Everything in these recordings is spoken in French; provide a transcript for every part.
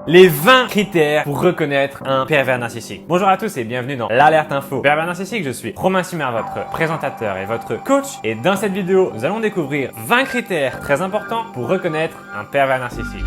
Les 20 critères pour reconnaître un pervers narcissique. Bonjour à tous et bienvenue dans l'Alerte Info. Pervers narcissique, je suis Romain Simer, votre présentateur et votre coach. Et dans cette vidéo, nous allons découvrir 20 critères très importants pour reconnaître un pervers narcissique.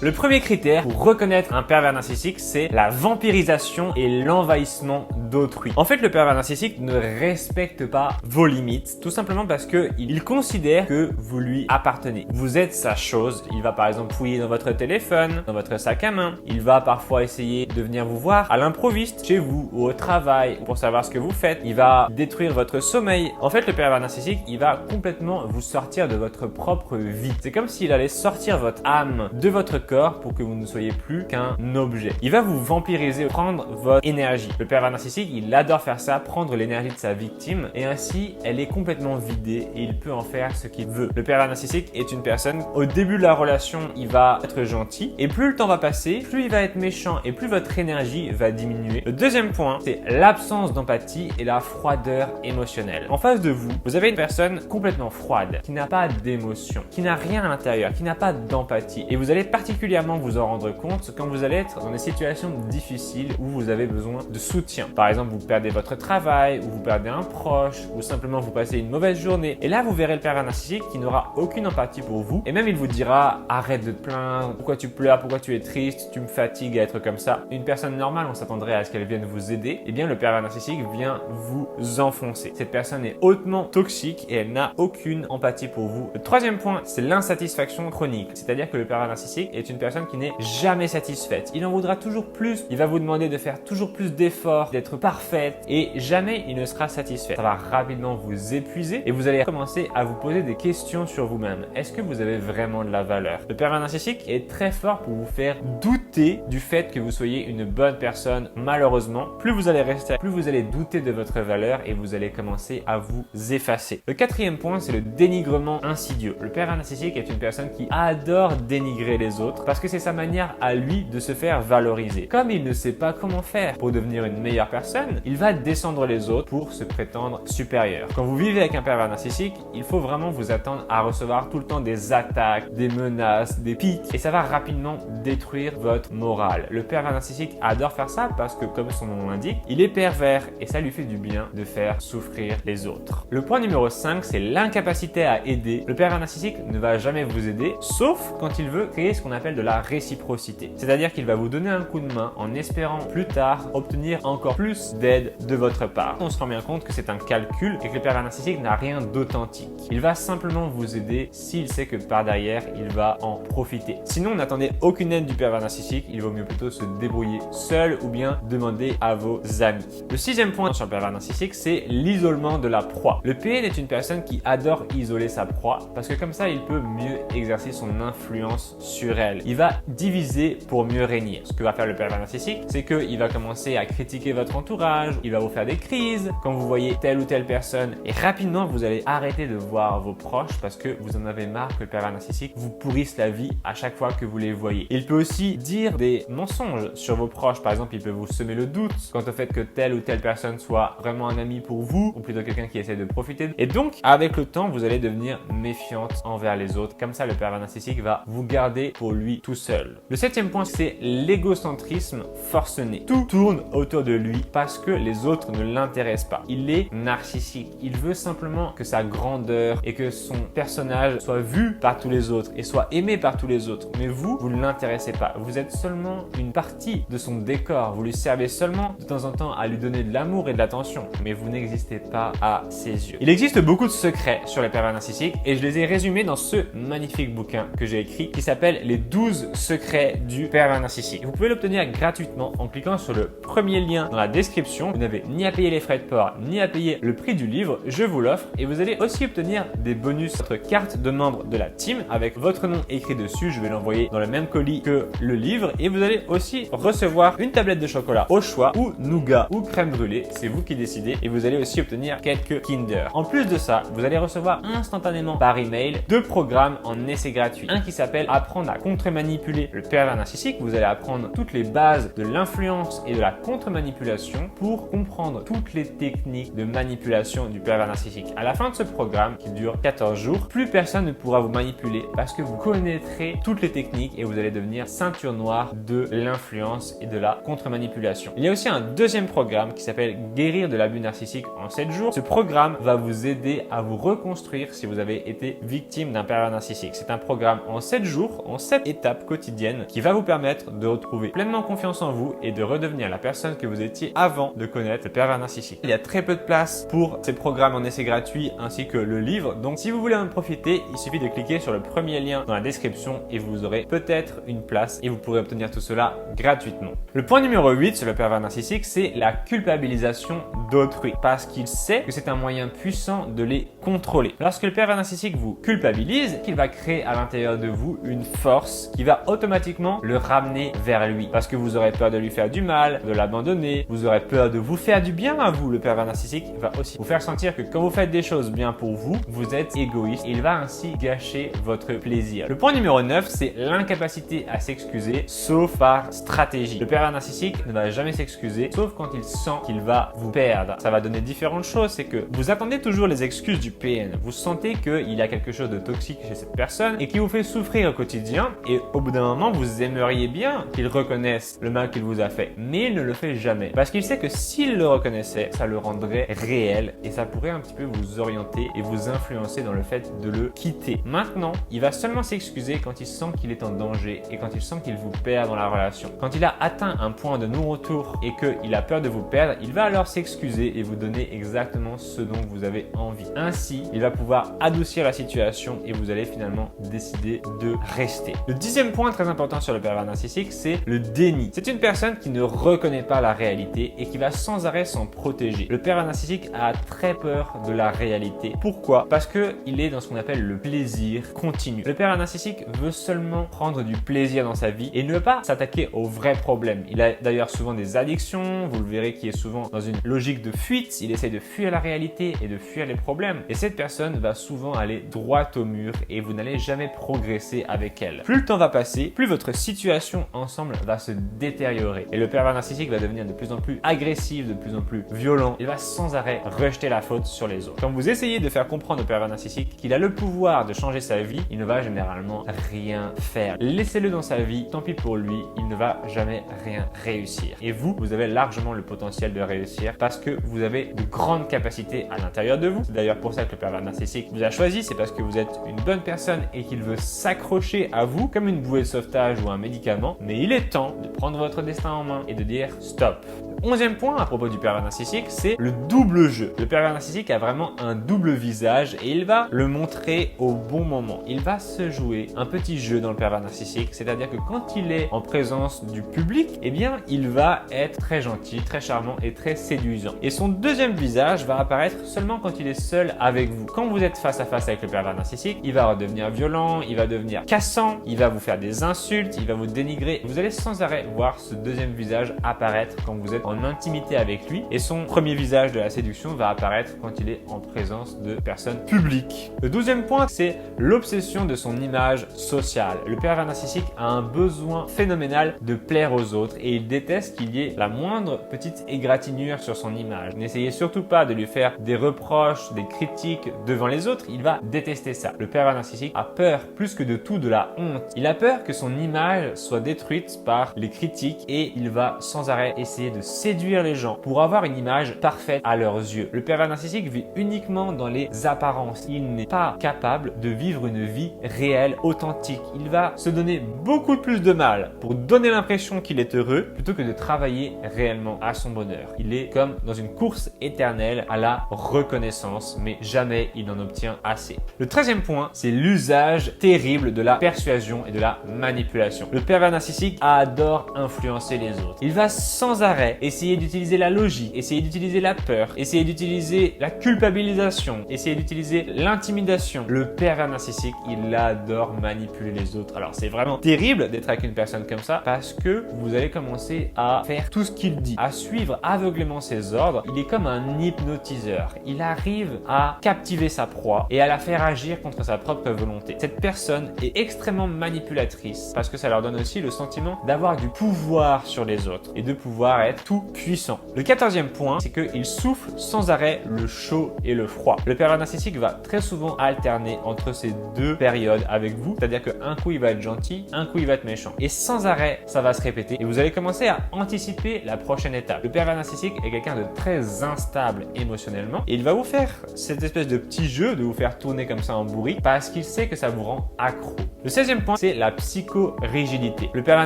Le premier critère pour reconnaître un pervers narcissique, c'est la vampirisation et l'envahissement d'autrui. En fait, le pervers narcissique ne respecte pas vos limites, tout simplement parce qu'il considère que vous lui appartenez. Vous êtes sa chose. Il va par exemple fouiller dans votre téléphone, dans votre sac à main. Il va parfois essayer de venir vous voir à l'improviste, chez vous ou au travail, pour savoir ce que vous faites. Il va détruire votre sommeil. En fait, le pervers narcissique, il va complètement vous sortir de votre propre vie. C'est comme s'il allait sortir votre âme de votre corps pour que vous ne soyez plus qu'un objet. Il va vous vampiriser, prendre votre énergie. Le pervers narcissique, il adore faire ça, prendre l'énergie de sa victime et ainsi, elle est complètement vidée et il peut en faire ce qu'il veut. Le pervers narcissique est une personne, au début de la relation, il va être gentil et plus le temps va passer, plus il va être méchant et plus votre énergie va diminuer. Le deuxième point, c'est l'absence d'empathie et la froideur émotionnelle. En face de vous, vous avez une personne complètement froide, qui n'a pas d'émotion, qui n'a rien à l'intérieur, qui n'a pas d'empathie et vous allez particulièrement vous en rendre compte quand vous allez être dans des situations difficiles où vous avez besoin de soutien. Par exemple, vous perdez votre travail, ou vous perdez un proche, ou simplement vous passez une mauvaise journée. Et là, vous verrez le pervers narcissique qui n'aura aucune empathie pour vous. Et même, il vous dira « Arrête de te plaindre, pourquoi tu pleures, pourquoi tu es triste, tu me fatigues à être comme ça. » Une personne normale, on s'attendrait à ce qu'elle vienne vous aider. Eh bien, le pervers narcissique vient vous enfoncer. Cette personne est hautement toxique et elle n'a aucune empathie pour vous. Le troisième point, c'est l'insatisfaction chronique. C'est-à-dire que le pervers narcissique est une personne qui n'est jamais satisfaite. Il en voudra toujours plus. Il va vous demander de faire toujours plus d'efforts, d'être parfaite et jamais il ne sera satisfait. Ça va rapidement vous épuiser et vous allez commencer à vous poser des questions sur vous-même. Est-ce que vous avez vraiment de la valeur? Le pervers narcissique est très fort pour vous faire douter du fait que vous soyez une bonne personne. Malheureusement, plus vous allez rester, plus vous allez douter de votre valeur et vous allez commencer à vous effacer. Le quatrième point, c'est le dénigrement insidieux. Le pervers narcissique est une personne qui adore dénigrer les autres parce que c'est sa manière à lui de se faire valoriser. Comme il ne sait pas comment faire pour devenir une meilleure personne, il va descendre les autres pour se prétendre supérieur. Quand vous vivez avec un pervers narcissique, il faut vraiment vous attendre à recevoir tout le temps des attaques, des menaces, des piques et ça va rapidement détruire votre morale. Le pervers narcissique adore faire ça parce que, comme son nom l'indique, il est pervers et ça lui fait du bien de faire souffrir les autres. Le point numéro 5, c'est l'incapacité à aider. Le pervers narcissique ne va jamais vous aider, sauf quand il veut créer ce qu'on appelle de la réciprocité. C'est-à-dire qu'il va vous donner un coup de main en espérant plus tard obtenir encore plus d'aide de votre part. On se rend bien compte que c'est un calcul et que le pervers narcissique n'a rien d'authentique. Il va simplement vous aider s'il sait que par derrière, il va en profiter. Sinon, n'attendez aucune aide du pervers narcissique. Il vaut mieux plutôt se débrouiller seul ou bien demander à vos amis. Le sixième point sur le pervers narcissique, c'est l'isolement de la proie. Le PN est une personne qui adore isoler sa proie parce que comme ça, il peut mieux exercer son influence sur elle. Il va diviser pour mieux régner. Ce que va faire le pervers narcissique, c'est qu'il va commencer à critiquer votre entourage, il va vous faire des crises quand vous voyez telle ou telle personne et rapidement vous allez arrêter de voir vos proches parce que vous en avez marre que le pervers narcissique vous pourrisse la vie à chaque fois que vous les voyez. Il peut aussi dire des mensonges sur vos proches. Par exemple, il peut vous semer le doute quant au fait que telle ou telle personne soit vraiment un ami pour vous ou plutôt quelqu'un qui essaie de profiter. Et donc, avec le temps, vous allez devenir méfiante envers les autres. Comme ça, le pervers narcissique va vous garder pour lui tout seul. Le septième point, c'est l'égocentrisme forcené. Tout tourne autour de lui parce que les autres ne l'intéressent pas. Il est narcissique. Il veut simplement que sa grandeur et que son personnage soit vu par tous les autres et soit aimé par tous les autres. Mais vous ne l'intéressez pas. Vous êtes seulement une partie de son décor. Vous lui servez seulement de temps en temps à lui donner de l'amour et de l'attention. Mais vous n'existez pas à ses yeux. Il existe beaucoup de secrets sur les pervers narcissiques et je les ai résumés dans ce magnifique bouquin que j'ai écrit qui s'appelle Les 12 secrets du pervers narcissique. Vous pouvez l'obtenir gratuitement en cliquant sur le premier lien dans la description. Vous n'avez ni à payer les frais de port, ni à payer le prix du livre. Je vous l'offre et vous allez aussi obtenir des bonus. Votre carte de membre de la team avec votre nom écrit dessus. Je vais l'envoyer dans le même colis que le livre et vous allez aussi recevoir une tablette de chocolat au choix ou nougat ou crème brûlée. C'est vous qui décidez et vous allez aussi obtenir quelques Kinder. En plus de ça, vous allez recevoir instantanément par email 2 programmes en essai gratuit. Un qui s'appelle Apprendre à conquérir contre-manipuler le pervers narcissique, vous allez apprendre toutes les bases de l'influence et de la contre-manipulation pour comprendre toutes les techniques de manipulation du pervers narcissique. À la fin de ce programme, qui dure 14 jours, plus personne ne pourra vous manipuler parce que vous connaîtrez toutes les techniques et vous allez devenir ceinture noire de l'influence et de la contre-manipulation. Il y a aussi un deuxième programme qui s'appelle Guérir de l'abus narcissique en 7 jours. Ce programme va vous aider à vous reconstruire si vous avez été victime d'un pervers narcissique. C'est un programme en 7 jours, en 7 étapes quotidiennes qui va vous permettre de retrouver pleinement confiance en vous et de redevenir la personne que vous étiez avant de connaître le pervers narcissique. Il y a très peu de place pour ces programmes en essai gratuit ainsi que le livre. Donc si vous voulez en profiter, il suffit de cliquer sur le premier lien dans la description et vous aurez peut-être une place et vous pourrez obtenir tout cela gratuitement. Le point numéro 8 sur le pervers narcissique, c'est la culpabilisation d'autrui parce qu'il sait que c'est un moyen puissant de les contrôler. Lorsque le pervers narcissique vous culpabilise, il va créer à l'intérieur de vous une force qui va automatiquement le ramener vers lui parce que vous aurez peur de lui faire du mal, de l'abandonner, vous aurez peur de vous faire du bien à vous. Le pervers narcissique va aussi vous faire sentir que quand vous faites des choses bien pour vous, vous êtes égoïste et il va ainsi gâcher votre plaisir. Le point numéro 9, c'est l'incapacité à s'excuser sauf par stratégie. Le pervers narcissique ne va jamais s'excuser sauf quand il sent qu'il va vous perdre. Ça va donner différentes choses, c'est que vous attendez toujours les excuses du PN. Vous sentez qu'il y a quelque chose de toxique chez cette personne et qui vous fait souffrir au quotidien et au bout d'un moment, vous aimeriez bien qu'il reconnaisse le mal qu'il vous a fait. Mais il ne le fait jamais parce qu'il sait que s'il le reconnaissait, ça le rendrait réel et ça pourrait un petit peu vous orienter et vous influencer dans le fait de le quitter. Maintenant, il va seulement s'excuser quand il sent qu'il est en danger et quand il sent qu'il vous perd dans la relation. Quand il a atteint un point de non-retour et qu'il a peur de vous perdre, il va alors s'excuser et vous donner exactement ce dont vous avez envie. Ainsi, il va pouvoir adoucir la situation et vous allez finalement décider de rester. Le 10e point très important sur le pervers narcissique, c'est le déni. C'est une personne qui ne reconnaît pas la réalité et qui va sans arrêt s'en protéger. Le pervers narcissique a très peur de la réalité. Pourquoi? Parce qu'il est dans ce qu'on appelle le plaisir continu. Le pervers narcissique veut seulement prendre du plaisir dans sa vie et ne veut pas s'attaquer aux vrais problèmes. Il a d'ailleurs souvent des addictions, vous le verrez qui est souvent dans une logique de fuite. Il essaie de fuir la réalité et de fuir les problèmes. Et cette personne va souvent aller droit au mur et vous n'allez jamais progresser avec elle. Plus le temps va passer, plus votre situation ensemble va se détériorer. Et le pervers narcissique va devenir de plus en plus agressif, de plus en plus violent. Il va sans arrêt rejeter la faute sur les autres. Quand vous essayez de faire comprendre au pervers narcissique qu'il a le pouvoir de changer sa vie, il ne va généralement rien faire. Laissez-le dans sa vie, tant pis pour lui, il ne va jamais rien réussir. Et vous, vous avez largement le potentiel de réussir parce que vous avez de grandes capacités à l'intérieur de vous. C'est d'ailleurs pour ça que le pervers narcissique vous a choisi, c'est parce que vous êtes une bonne personne et qu'il veut s'accrocher à vous comme une bouée de sauvetage ou un médicament. Mais il est temps de prendre votre destin en main et de dire stop. Le 11e point à propos du pervers narcissique, c'est le double jeu. Le pervers narcissique a vraiment un double visage et il va le montrer au bon moment. Il va se jouer un petit jeu dans le pervers narcissique, c'est-à-dire que quand il est en présence du public, eh bien, il va être très gentil, très charmant et très séduisant. Et son deuxième visage va apparaître seulement quand il est seul avec vous. Quand vous êtes face à face avec le pervers narcissique, il va redevenir violent, il va devenir cassant, il va vous faire des insultes, il va vous dénigrer. Vous allez sans arrêt voir ce deuxième visage apparaître quand vous êtes en intimité avec lui et son premier visage de la séduction va apparaître quand il est en présence de personnes publiques. Le 12e point, c'est l'obsession de son image sociale. Le pervers narcissique a un besoin phénoménal de plaire aux autres et il déteste qu'il y ait la moindre petite égratignure sur son image. N'essayez surtout pas de lui faire des reproches, des critiques devant les autres, il va détester ça. Le pervers narcissique a peur plus que de tout de la honte. Il a peur que son image soit détruite par les critiques et il va sans arrêt essayer de séduire les gens pour avoir une image parfaite à leurs yeux. Le pervers narcissique vit uniquement dans les apparences. Il n'est pas capable de vivre une vie réelle, authentique. Il va se donner beaucoup plus de mal pour donner l'impression qu'il est heureux plutôt que de travailler réellement à son bonheur. Il est comme dans une course éternelle à la reconnaissance, mais jamais il n'en obtient assez. Le 13e point, c'est l'usage terrible de la persuasion et de la manipulation. Le pervers narcissique adore influencer les autres. Il va sans arrêt essayer d'utiliser la logique, essayer d'utiliser la peur, essayer d'utiliser la culpabilisation, essayer d'utiliser l'intimidation. Le pervers narcissique, il adore manipuler les autres. Alors c'est vraiment terrible d'être avec une personne comme ça parce que vous allez commencer à faire tout ce qu'il dit, à suivre aveuglément ses ordres. Il est comme un hypnotiseur. Il arrive à captiver sa proie et à la faire agir contre sa propre volonté. Cette personne est extrêmement manipulatrices parce que ça leur donne aussi le sentiment d'avoir du pouvoir sur les autres et de pouvoir être tout puissant. Le 14e point, c'est qu'il souffle sans arrêt le chaud et le froid. Le pervers narcissique va très souvent alterner entre ces deux périodes avec vous, c'est-à-dire qu'un coup il va être gentil, un coup il va être méchant. Et sans arrêt, ça va se répéter et vous allez commencer à anticiper la prochaine étape. Le pervers narcissique est quelqu'un de très instable émotionnellement et il va vous faire cette espèce de petit jeu de vous faire tourner comme ça en bourrique parce qu'il sait que ça vous rend accro. Le 16e point, c'est la psychorigidité. Le pervers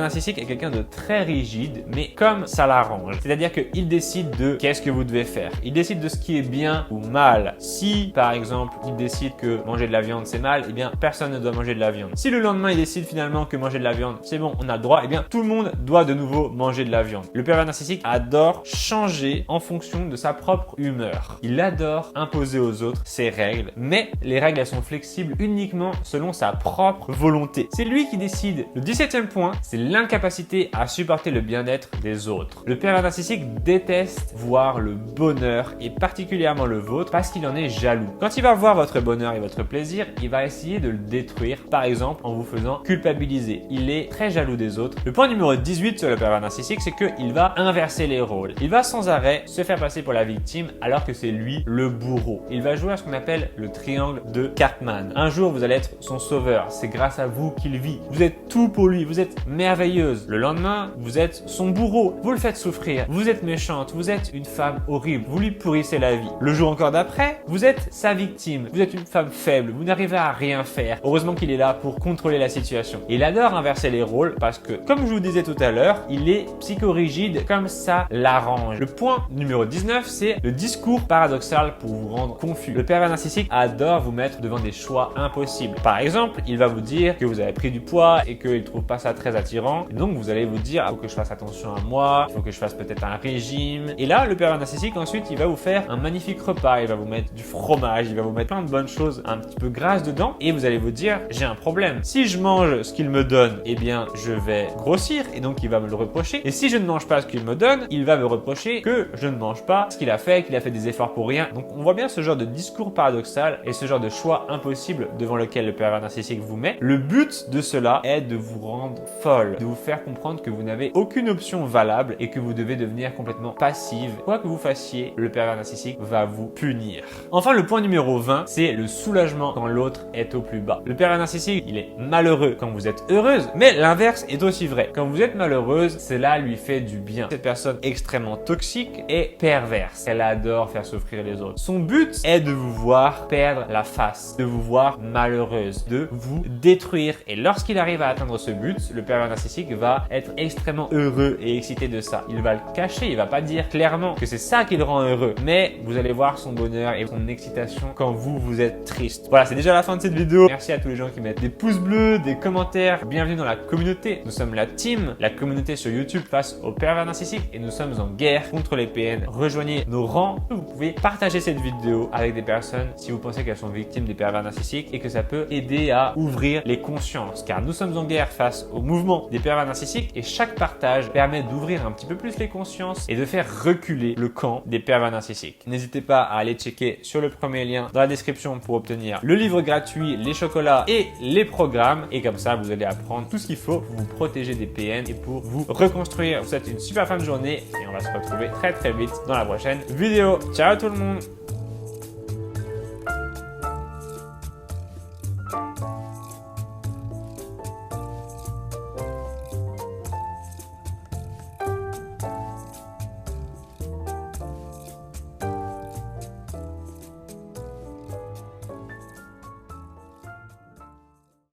narcissique est quelqu'un de très rigide, mais comme ça l'arrange. C'est-à-dire qu'il décide de qu'est-ce que vous devez faire. Il décide de ce qui est bien ou mal. Si, par exemple, il décide que manger de la viande c'est mal, eh bien personne ne doit manger de la viande. Si le lendemain il décide finalement que manger de la viande c'est bon, on a le droit, eh bien tout le monde doit de nouveau manger de la viande. Le pervers narcissique adore changer en fonction de sa propre humeur. Il adore imposer aux autres ses règles, mais les règles elles sont flexibles uniquement selon sa propre volonté. C'est lui qui décide. Le 17e point, c'est l'incapacité à supporter le bien-être des autres. Le pervers narcissique déteste voir le bonheur et particulièrement le vôtre parce qu'il en est jaloux. Quand il va voir votre bonheur et votre plaisir, il va essayer de le détruire, par exemple en vous faisant culpabiliser. Il est très jaloux des autres. Le point numéro 18 sur le pervers narcissique, c'est qu'il va inverser les rôles. Il va sans arrêt se faire passer pour la victime alors que c'est lui le bourreau. Il va jouer à ce qu'on appelle le triangle de Cartman. Un jour, vous allez être son sauveur. C'est grâce à vous qu'il vit. Vous êtes tout pour lui. Vous êtes merveilleuse. Le lendemain, vous êtes son bourreau. Vous le faites souffrir. Vous êtes méchante. Vous êtes une femme horrible. Vous lui pourrissez la vie. Le jour encore d'après, vous êtes sa victime. Vous êtes une femme faible. Vous n'arrivez à rien faire. Heureusement qu'il est là pour contrôler la situation. Il adore inverser les rôles parce que, comme je vous disais tout à l'heure, il est psychorigide comme ça l'arrange. Le point numéro 19, c'est le discours paradoxal pour vous rendre confus. Le pervers narcissique adore vous mettre devant des choix impossibles. Par exemple, il va vous dire que vous avez pris du poids et qu'il ne trouve pas ça très attirant. Et donc, vous allez vous dire, il faut que je fasse attention à moi, il faut que je fasse peut-être un régime. Et là, le pervers narcissique, ensuite, il va vous faire un magnifique repas. Il va vous mettre du fromage, il va vous mettre plein de bonnes choses un petit peu grasses dedans. Et vous allez vous dire, j'ai un problème. Si je mange ce qu'il me donne, eh bien, je vais grossir et donc il va me le reprocher. Et si je ne mange pas ce qu'il me donne, il va me reprocher que je ne mange pas ce qu'il a fait des efforts pour rien. Donc, on voit bien ce genre de discours paradoxal et ce genre de choix impossible devant lequel le pervers narcissique vous met. Le but de cela est de vous rendre folle, de vous faire comprendre que vous n'avez aucune option valable et que vous devez devenir complètement passive. Quoi que vous fassiez, le pervers narcissique va vous punir. Enfin, le point numéro 20, c'est le soulagement quand l'autre est au plus bas. Le pervers narcissique, il est malheureux quand vous êtes heureuse, mais l'inverse est aussi vrai. Quand vous êtes malheureuse, cela lui fait du bien. Cette personne extrêmement toxique est perverse. Elle adore faire souffrir les autres. Son but est de vous voir perdre la face, de vous voir malheureuse, de vous détruire. Et lorsqu'il arrive à atteindre ce but, le pervers narcissique va être extrêmement heureux et excité de ça. Il va le cacher, il va pas dire clairement que c'est ça qui le rend heureux, mais vous allez voir son bonheur et son excitation quand vous êtes triste. Voilà, c'est déjà la fin de cette vidéo. Merci à tous les gens qui mettent des pouces bleus, des commentaires. Bienvenue dans la communauté. Nous sommes la team, la communauté sur YouTube face au pervers narcissique et nous sommes en guerre contre les PN. Rejoignez nos rangs. Vous pouvez partager cette vidéo avec des personnes si vous pensez qu'elles sont victimes des pervers narcissiques et que ça peut aider à ouvrir les consciences. Car nous sommes en guerre face au mouvement des pervers narcissiques et chaque partage permet d'ouvrir un petit peu plus les consciences et de faire reculer le camp des pervers narcissiques. N'hésitez pas à aller checker sur le premier lien dans la description pour obtenir le livre gratuit, les chocolats et les programmes. Et comme ça, vous allez apprendre tout ce qu'il faut pour vous protéger des PN et pour vous reconstruire. Je vous souhaite une super fin de journée et on va se retrouver très vite dans la prochaine vidéo. Ciao tout le monde!